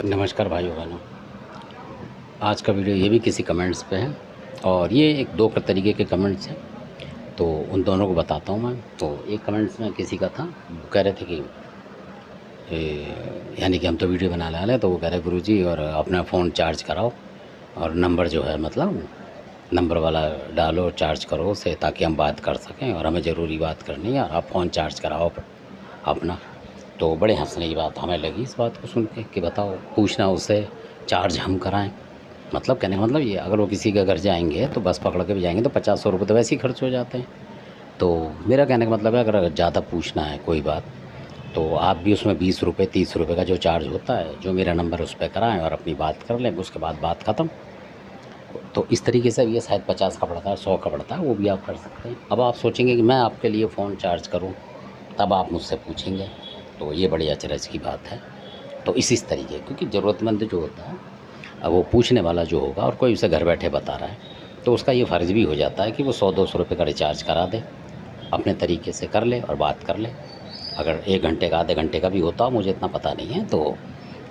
नमस्कार भाइयों बहनों। आज का वीडियो ये भी किसी कमेंट्स पे है और ये एक दो तरीके के कमेंट्स हैं, तो उन दोनों को बताता हूँ मैं। तो एक कमेंट्स में किसी का था, वो कह रहे थे कि यानी कि हम तो वीडियो बना रहे हैं, तो वो कह रहे गुरुजी और अपना फ़ोन चार्ज कराओ और नंबर जो है मतलब नंबर वाला डालो, चार्ज करो उसे ताकि हम बात कर सकें और हमें ज़रूरी बात करनी है और आप फ़ोन चार्ज कराओ अपना। तो बड़े हंसने की बात हमें लगी इस बात को सुन के कि बताओ, पूछना उससे चार्ज हम कराएं। मतलब कहने का मतलब ये, अगर वो किसी के घर जाएंगे तो बस पकड़ के भी जाएंगे तो 50-100 रुपये तो वैसे ही खर्च हो जाते हैं। तो मेरा कहने का मतलब है, अगर ज़्यादा पूछना है कोई बात तो आप भी उसमें 20 रुपये 30 रुपये का जो चार्ज होता है, जो मेरा नंबर उस पर कराएँ और अपनी बात कर लें, उसके बाद बात ख़त्म। तो इस तरीके से ये शायद 50 का पड़ता है, 100 का पड़ता है, वो भी आप कर सकते हैं। अब आप सोचेंगे कि मैं आपके लिए फ़ोन चार्ज करूँ, तब आप मुझसे पूछेंगे, तो ये बड़ी अचरज की बात है। तो इस तरीके, क्योंकि ज़रूरतमंद जो होता है, अब वो पूछने वाला जो होगा और कोई उसे घर बैठे बता रहा है, तो उसका ये फ़र्ज़ भी हो जाता है कि वो 100-200 रुपये का रिचार्ज करा दे, अपने तरीके से कर ले और बात कर ले। अगर 1 घंटे का, आधे घंटे का भी होता हो, मुझे इतना पता नहीं है, तो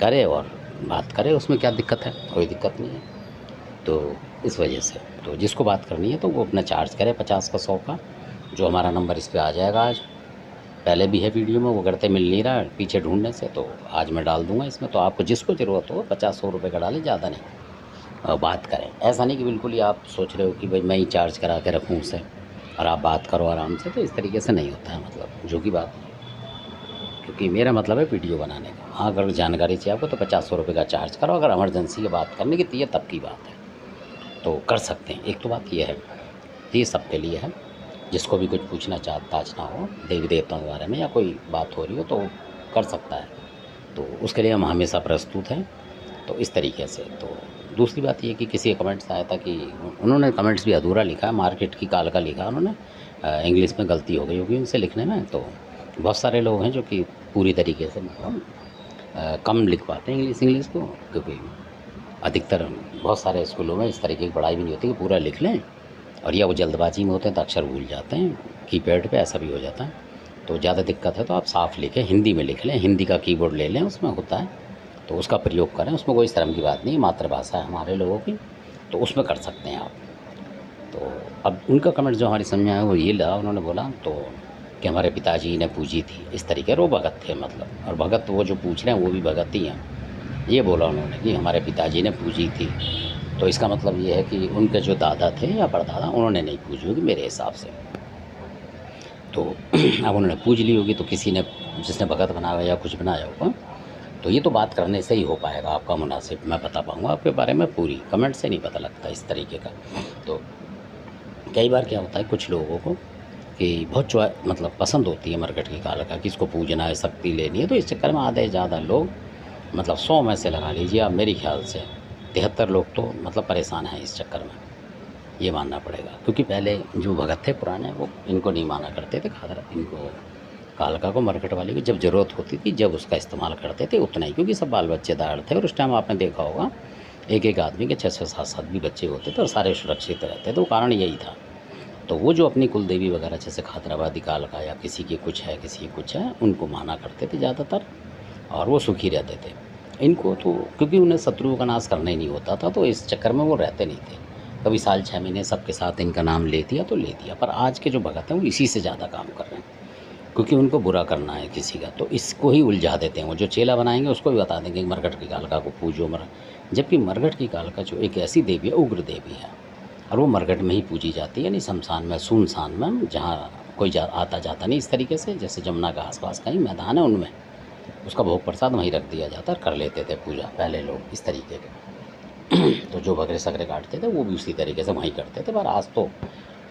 करे और बात करे, उसमें क्या दिक्कत है? कोई दिक्कत नहीं है। तो इस वजह से तो जिसको बात करनी है तो वो अपना चार्ज करे 50 का, 100 का। जो हमारा नंबर इस पे आ जाएगा आज, पहले भी है वीडियो में, वो करते मिल नहीं रहा है पीछे ढूंढने से, तो आज मैं डाल दूंगा इसमें। तो आपको जिसको ज़रूरत हो 50-100 रुपये का डालें, ज़्यादा नहीं। बात करें, ऐसा नहीं कि बिल्कुल ही आप सोच रहे हो कि भाई मैं ही चार्ज करा के रखूँ उससे और आप बात करो आराम से, तो इस तरीके से नहीं होता है, मतलब जो कि बात। क्योंकि मेरा मतलब है वीडियो बनाने का। हाँ, अगर जानकारी चाहिए आपको तो 50-100 रुपये का चार्ज करो, अगर इमरजेंसी की बात करने की तो ये तब की बात है, तो कर सकते हैं। एक तो बात ये है, ये सबके लिए है, जिसको भी कुछ पूछना ताछना हो देवी देवताओं के बारे में या कोई बात हो रही हो तो कर सकता है, तो उसके लिए हम हमेशा प्रस्तुत हैं। तो इस तरीके से। तो दूसरी बात ये कि किसी का कमेंट्स आया था कि उन्होंने कमेंट्स भी अधूरा लिखा है, मार्केट की काल का लिखा उन्होंने, इंग्लिश में गलती हो गई होगी उनसे लिखने में। तो बहुत सारे लोग हैं जो कि पूरी तरीके से मतलब कम लिख पाते हैं इंग्लिश को, क्योंकि अधिकतर बहुत सारे स्कूलों में इस तरीके की पढ़ाई भी नहीं होती कि पूरा लिख लें, और या वो जल्दबाजी में होते हैं तो अक्षर भूल जाते हैं, कीपैड पे ऐसा भी हो जाता है। तो ज़्यादा दिक्कत है तो आप साफ़ लिखें, हिंदी में लिख लें, हिंदी का कीबोर्ड ले लें, उसमें होता है, तो उसका प्रयोग करें। उसमें कोई शर्म की बात नहीं है, मातृभाषा है हमारे लोगों की, तो उसमें कर सकते हैं आप। तो अब उनका कमेंट जो हमारी समझ में आया वो ये लगा, उन्होंने बोला तो कि हमारे पिताजी ने पूजी थी, इस तरीके। और वो भगत थे मतलब, और भगत वो जो पूछ रहे हैं वो भी भगत ही हैं। ये बोला उन्होंने कि हमारे पिताजी ने पूजी थी, तो इसका मतलब ये है कि उनके जो दादा थे या परदादा, उन्होंने नहीं पूजी होगी मेरे हिसाब से। तो अब उन्होंने पूज ली होगी, तो किसी ने जिसने भगत बनाया या कुछ बनाया होगा, तो ये तो बात करने से ही हो पाएगा आपका मुनासिब, मैं बता पाऊँगा आपके बारे में पूरी, कमेंट से नहीं पता लगता इस तरीके का। तो कई बार क्या होता है कुछ लोगों को कि बहुत मतलब पसंद होती है मरकट की काल का, कि इसको पूजना है, शक्ति लेनी है, तो इस चक्कर में आधे ज़्यादा लोग, मतलब 100 में से लगा लीजिए आप, मेरे ख्याल से 73 लोग तो मतलब परेशान हैं इस चक्कर में, ये मानना पड़ेगा। क्योंकि पहले जो भगत थे पुराने, वो इनको नहीं माना करते थे, खादर इनको कालका को, मरकट वाले की जब ज़रूरत होती थी, जब उसका इस्तेमाल करते थे उतना ही, क्योंकि सब बाल बच्चे दार थे और उस टाइम आपने देखा होगा एक एक आदमी के 6-6 7-7 भी बच्चे होते थे और सारे सुरक्षित रहते थे, तो कारण यही था। तो वो जो अपनी कुल देवी वगैरह जैसे खातराबादी कालका या किसी की कुछ है, किसी की कुछ है, उनको माना करते थे ज़्यादातर, और वो सुखी रहते थे। इनको तो क्योंकि उन्हें शत्रुओं का नाश करना ही नहीं होता था, तो इस चक्कर में वो रहते नहीं थे। कभी साल 6 महीने सबके साथ इनका नाम ले दिया तो ले दिया, पर आज के जो भगत हैं वो इसी से ज़्यादा काम कर रहे हैं, क्योंकि उनको बुरा करना है किसी का, तो इसको ही उलझा देते हैं। वो जो चेला बनाएंगे उसको भी बता देंगे कि मरघट की कालका को पूजो जबकि मरघट की कालका जो एक ऐसी देवी है, उग्र देवी है, और वो मरघट में ही पूजी जाती है, यानी शमशान में, सुनसान में, जहाँ कोई आता जाता नहीं इस तरीके से। जैसे जमुना का आसपास कहीं मैदान है, उनमें उसका भोग प्रसाद वहीं रख दिया जाता है, कर लेते थे पूजा पहले लोग इस तरीके के। तो जो बकरे सकरे काटते थे वो भी उसी तरीके से वहीं करते थे। पर आज तो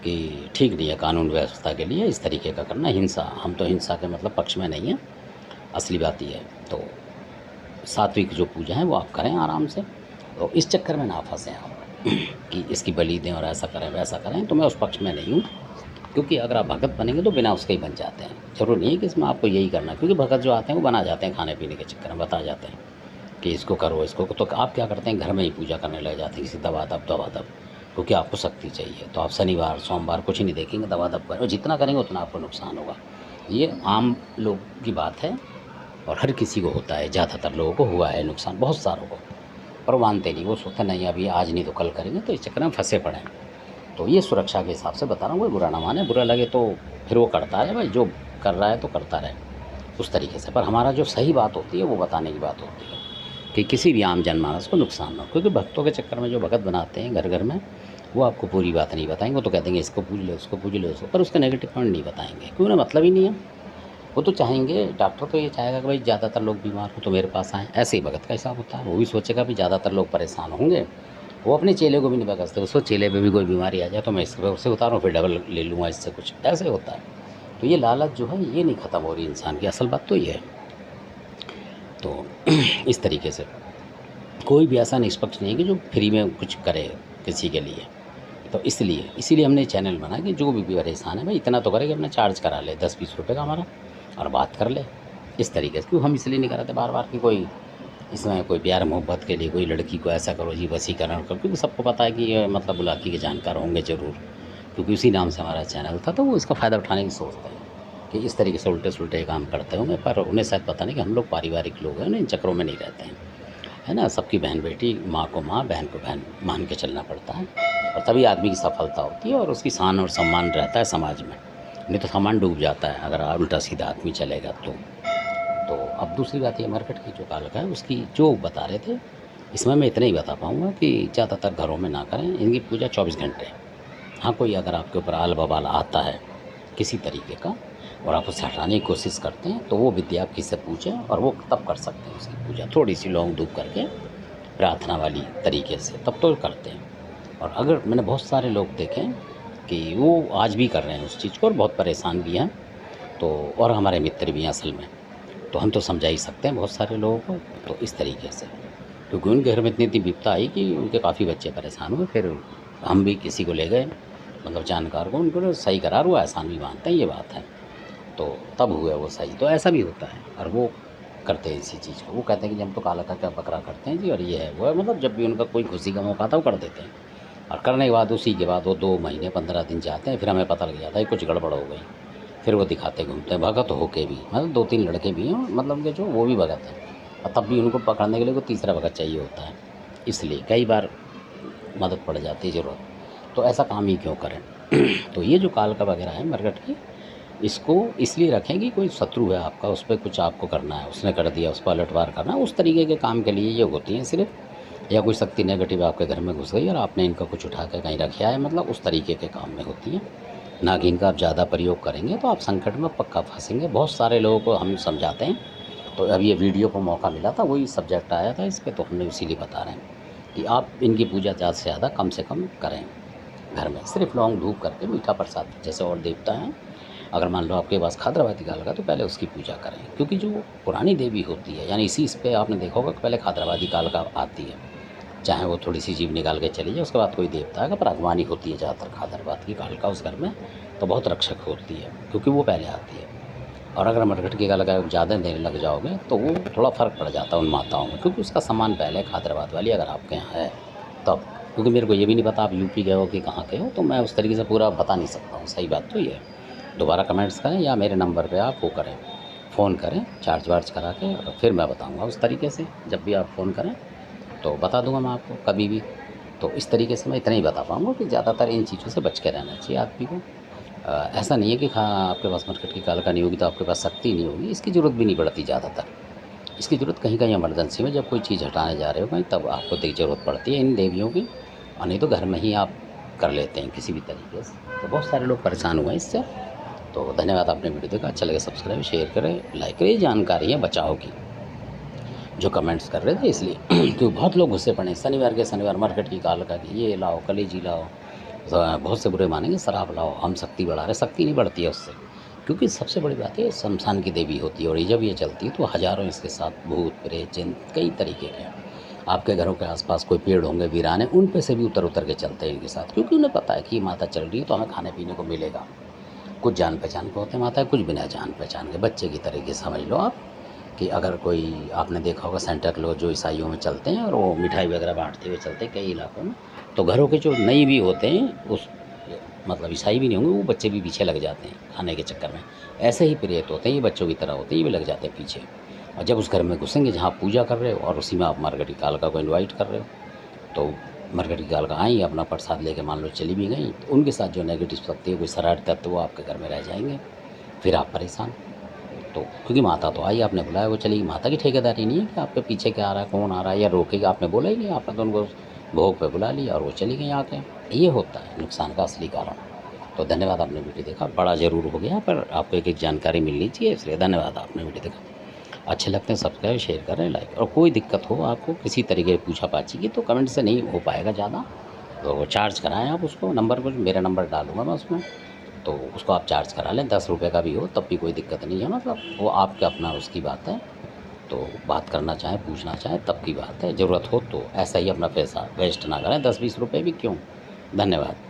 कि ठीक नहीं है कानून व्यवस्था के लिए इस तरीके का करना, हिंसा, हम तो हिंसा के मतलब पक्ष में नहीं है, असली बात ये है। तो सात्विक जो पूजा है वो आप करें आराम से, तो इस चक्कर में ना फंसें आप कि इसकी बलि दें और ऐसा करें वैसा करें, तो मैं उस पक्ष में नहीं हूँ। क्योंकि अगर आप भगत बनेंगे तो बिना उसके ही बन जाते हैं, ज़रूरी नहीं है कि इसमें आपको यही करना है। क्योंकि भगत जो आते हैं वो बना जाते हैं खाने पीने के चक्कर में, बता जाते हैं कि इसको करो इसको, तो आप क्या करते हैं घर में ही पूजा करने लग जाते हैं, किसी दवा दब, क्योंकि आपको शक्ति चाहिए। तो आप शनिवार सोमवार कुछ नहीं देखेंगे, दवा दब करें, और जितना करेंगे उतना आपको नुकसान होगा। ये आम लोग की बात है, और हर किसी को होता है, ज़्यादातर लोगों को हुआ है नुकसान, बहुत सारों को, पर वो मानते नहीं, वो सोचते नहीं अभी आज नहीं तो कल करेंगे, तो इस चक्कर में फँसे पड़े हैं। तो ये सुरक्षा के हिसाब से बता रहा हूँ, कोई बुरा ना माने, बुरा लगे तो फिर वो करता है भाई, जो कर रहा है तो करता रहे उस तरीके से। पर हमारा जो सही बात होती है वो बताने की बात होती है कि किसी भी आम जनमानस को नुकसान ना हो, क्योंकि भक्तों के चक्कर में जो भगत बनाते हैं घर घर में, वो आपको पूरी बात नहीं बताएंगे। वो तो कह देंगे इसको पूछ लो, उसको पूछ लो, उसको, पर उसका नेगेटिव पॉइंट नहीं बताएंगे, क्योंकि उन्हें मतलब ही नहीं है। वो तो चाहेंगे, डॉक्टर तो ये चाहेगा कि भाई ज़्यादातर लोग बीमार हो तो मेरे पास आएँ, ऐसे ही भगत का हिसाब होता है। वो भी सोचेगा भी ज़्यादातर लोग परेशान होंगे, वो अपने चेले को भी नहीं बकसते, उसको चेले पे भी कोई बीमारी आ जाए तो मैं इससे उससे उतारूँ, फिर डबल ले लूँगा इससे कुछ, ऐसे होता है। तो ये लालच जो है ये नहीं ख़त्म हो रही इंसान की, असल बात तो ये है। तो इस तरीके से कोई भी ऐसा निष्पक्ष नहीं है कि जो फ्री में कुछ करे किसी के लिए। तो इसीलिए हमने चैनल बनाया कि जो भी परेशान है भाई इतना तो करे कि अपना चार्ज करा ले 10-20 रुपये का हमारा, और बात कर ले इस तरीके से। क्यों हम इसलिए नहीं कराते बार बार कि कोई इसमें कोई प्यार मोहब्बत के लिए कोई लड़की को ऐसा करो जी, वसीकरण करो, क्योंकि सबको पता है कि ये मतलब बुलाकी के जानकार होंगे ज़रूर, क्योंकि उसी नाम से हमारा चैनल था। तो वो इसका फ़ायदा उठाने की सोचते हैं कि इस तरीके से उल्टे सुलटे काम करते होंगे, पर उन्हें शायद पता नहीं कि हम लोग पारिवारिक लोग हैं, इन चक्करों में नहीं रहते हैं, है ना। सबकी बहन बेटी, माँ को माँ, बहन को बहन मान के चलना पड़ता है, और तभी आदमी की सफलता होती है और उसकी शान और सम्मान रहता है समाज में। नहीं तो सम्मान डूब जाता है अगर उल्टा सीधा आदमी चलेगा तो अब दूसरी बात ये मरकट की जो कालक है उसकी जो बता रहे थे, इसमें मैं इतना ही बता पाऊँगा कि ज़्यादातर घरों में ना करें इनकी पूजा 24 घंटे। हाँ, कोई अगर आपके ऊपर आल बवाल आता है किसी तरीके का और आप उसे हटाने की कोशिश करते हैं, तो वो विद्या आप किससे पूछें, और वो तब कर सकते हैं उसकी पूजा, थोड़ी सी लौंग धूप करके प्रार्थना वाली तरीके से, तब तो करते हैं। और अगर मैंने बहुत सारे लोग देखे कि वो आज भी कर रहे हैं उस चीज़ को और बहुत परेशान भी हैं, तो और हमारे मित्र भी हैं असल में, तो हम तो समझा ही सकते हैं बहुत सारे लोगों को। तो इस तरीके से, क्योंकि उनके घर में इतनी विपता आई कि उनके काफ़ी बच्चे परेशान हुए, फिर हम भी किसी को ले गए, मतलब जानकार को, उनको सही करार हुआ, एहसान भी मानते हैं, ये बात है। तो तब हुआ वो सही। तो ऐसा भी होता है, और वो करते हैं इसी चीज़ को। वो कहते हैं कि हम तो काला का बकरा करते हैं जी, और ये है वो है, मतलब जब भी उनका कोई खुशी का मौका आता है वो कर देते हैं, और करने के बाद उसी के बाद वो 2 महीने 15 दिन जाते हैं, फिर हमें पता लग जाता है कुछ गड़बड़ हो गई, फिर वो दिखाते घूमते हैं भगत होके भी। मतलब 2-3 लड़के भी हैं मतलब कि जो वो भी भगत हैं, और तब भी उनको पकड़ने के लिए कोई तीसरा भगत चाहिए होता है, इसलिए कई बार मदद पड़ जाती है ज़रूरत। तो ऐसा काम ही क्यों करें। तो ये जो काल का वगैरह है मरकट की, इसको इसलिए रखें कि कोई शत्रु है आपका, उस पर कुछ आपको करना है, उसने कर दिया, उस पर पलटवार करना है, उस तरीके के काम के लिए ये होती हैं सिर्फ। या कोई शक्ति नेगेटिव आपके घर में घुस गई और आपने इनका कुछ उठा कर कहीं रखा है, मतलब उस तरीके के काम में होती हैं। ना कि इनका आप ज़्यादा प्रयोग करेंगे तो आप संकट में पक्का फंसेंगे। बहुत सारे लोगों को हम समझाते हैं। तो अब ये वीडियो को मौका मिला था, वही सब्जेक्ट आया था इस पर, तो हमने इसीलिए बता रहे हैं कि आप इनकी पूजा ज़्यादा से ज़्यादा कम से कम करें घर में, सिर्फ लौंग धूप करके मीठा प्रसाद जैसे और देवता हैं। अगर मान लो आपके पास खादराबादी का लगा तो पहले उसकी पूजा करें, क्योंकि जो पुरानी देवी होती है, यानी इस पे आपने देखा होगा कि पहले खादराबादी काल का आती है, चाहे वो थोड़ी सी जीभ निकाल के चली जाए, उसके बाद कोई देवता है, पर अगवानी होती है ज़्यादातर खादराबाद की काल का उस घर में, तो बहुत रक्षक होती है क्योंकि वो पहले आती है। और अगर मरघट की काल का ज़्यादा देने लग जाओगे तो वो थोड़ा फ़र्क पड़ जाता है उन माताओं में, क्योंकि उसका सामान पहले खादराबाद वाली अगर आपके यहाँ है तब। क्योंकि मेरे को ये भी नहीं पता आप यूपी गए हो कि कहाँ गए हो, तो मैं उस तरीके से पूरा बता नहीं सकता हूँ। सही बात तो ये है। दोबारा कमेंट्स करें या मेरे नंबर पे आप वो करें, फ़ोन करें चार्ज वार्ज करा के, और फिर मैं बताऊँगा उस तरीके से। जब भी आप फ़ोन करें तो बता दूँगा मैं आपको कभी भी। तो इस तरीके से मैं इतना ही बता पाऊँगा कि ज़्यादातर इन चीज़ों से बच के रहना चाहिए आदमी को। ऐसा नहीं है कि हाँ आपके पास मरकट की काल का नहीं होगी तो आपके पास शक्ति नहीं होगी, इसकी ज़रूरत भी नहीं पड़ती ज़्यादातर। इसकी ज़रूरत कहीं कहीं इमरजेंसी में जब कोई चीज़ हटाने जा रहे हो कहीं, तब आपको ज़रूरत पड़ती है इन देवियों की, और नहीं तो घर में ही आप कर लेते हैं किसी भी तरीके से। तो बहुत सारे लोग परेशान हुए हैं इससे। तो धन्यवाद, आपने वीडियो देखा, अच्छा लगे सब्सक्राइब शेयर करें लाइक करें। जानकारी है बचाव की जो कमेंट्स कर रहे थे इसलिए क्योंकि बहुत लोग गुस्से पड़े शनिवार के शनिवार मरकट की काल का कि ये लाओ कलेजी लाओ, बहुत से बुरे मानेंगे शराब लाओ, हम शक्ति बढ़ा रहे। शक्ति नहीं बढ़ती है उससे, क्योंकि सबसे बड़ी बात है शमशान की देवी होती है, और जब ये चलती है तो हज़ारों इसके साथ भूत प्रेत जिन कई तरीके के। आपके घरों के आसपास कोई पेड़ होंगे वीरान है, उन पे से भी उतर के चलते हैं इनके साथ, क्योंकि उन्हें पता है कि माता चल रही है तो हमें खाने पीने को मिलेगा। कुछ जान पहचान के होते हैं माता, कुछ बिना जान पहचान के, बच्चे की तरीके समझ लो आप। कि अगर कोई आपने देखा होगा सेंटा क्लॉज जो ईसाइयों में चलते हैं और वो मिठाई वगैरह बांटते हुए चलते हैं कई इलाकों में, तो घरों के जो नई भी होते हैं उस मतलब ईसाई भी नहीं होंगे, वो बच्चे भी पीछे लग जाते हैं खाने के चक्कर में। ऐसे ही प्रेत होते हैं, ये बच्चों की तरह होते हैं, ये भी लग जाते हैं पीछे। और जब उस घर में घुसेंगे जहाँ आप पूजा कर रहे हो और उसी में आप मार्केट की कालका को इनवाइट कर रहे हो, तो मार्केट की कालका आई अपना प्रसाद लेके मान लो चली भी गई, तो उनके साथ जो नेगेटिव शक्ति है, कोई शरारती तत्व वो आपके घर में रह जाएंगे, फिर आप परेशान। तो क्योंकि माता तो आई, आपने बुलाया, वो चली गई। माता की ठेकेदारी नहीं है कि आपके पीछे क्या आ रहा है, कौन आ रहा है या रोकेगा, आपने बोला ही नहीं, आपने तो उनको भोग पे बुला लिया और वो चली गई आके। ये होता है नुकसान का असली कारण। तो धन्यवाद, आपने वीडियो देखा, बड़ा ज़रूर हो गया पर आपको एक एक जानकारी मिलनी चाहिए, इसलिए धन्यवाद, आपने वीडियो देखा। अच्छे लगते हैं सब्सक्राइब, शेयर करें, लाइक। और कोई दिक्कत हो आपको किसी तरीके की पूछा पाछी की, तो कमेंट से नहीं हो पाएगा ज़्यादा, तो चार्ज कराएँ आप उसको, नंबर पर मेरा नंबर डालूँगा मैं उसमें, तो उसको आप चार्ज करा लें, 10 रुपये का भी हो तब भी कोई दिक्कत नहीं है, मतलब वो आपके अपना उसकी बात है। तो बात करना चाहें, पूछना चाहें तब की बात है, ज़रूरत हो तो। ऐसा ही अपना पैसा वेस्ट ना करें, 10-20 रुपये भी क्यों। धन्यवाद।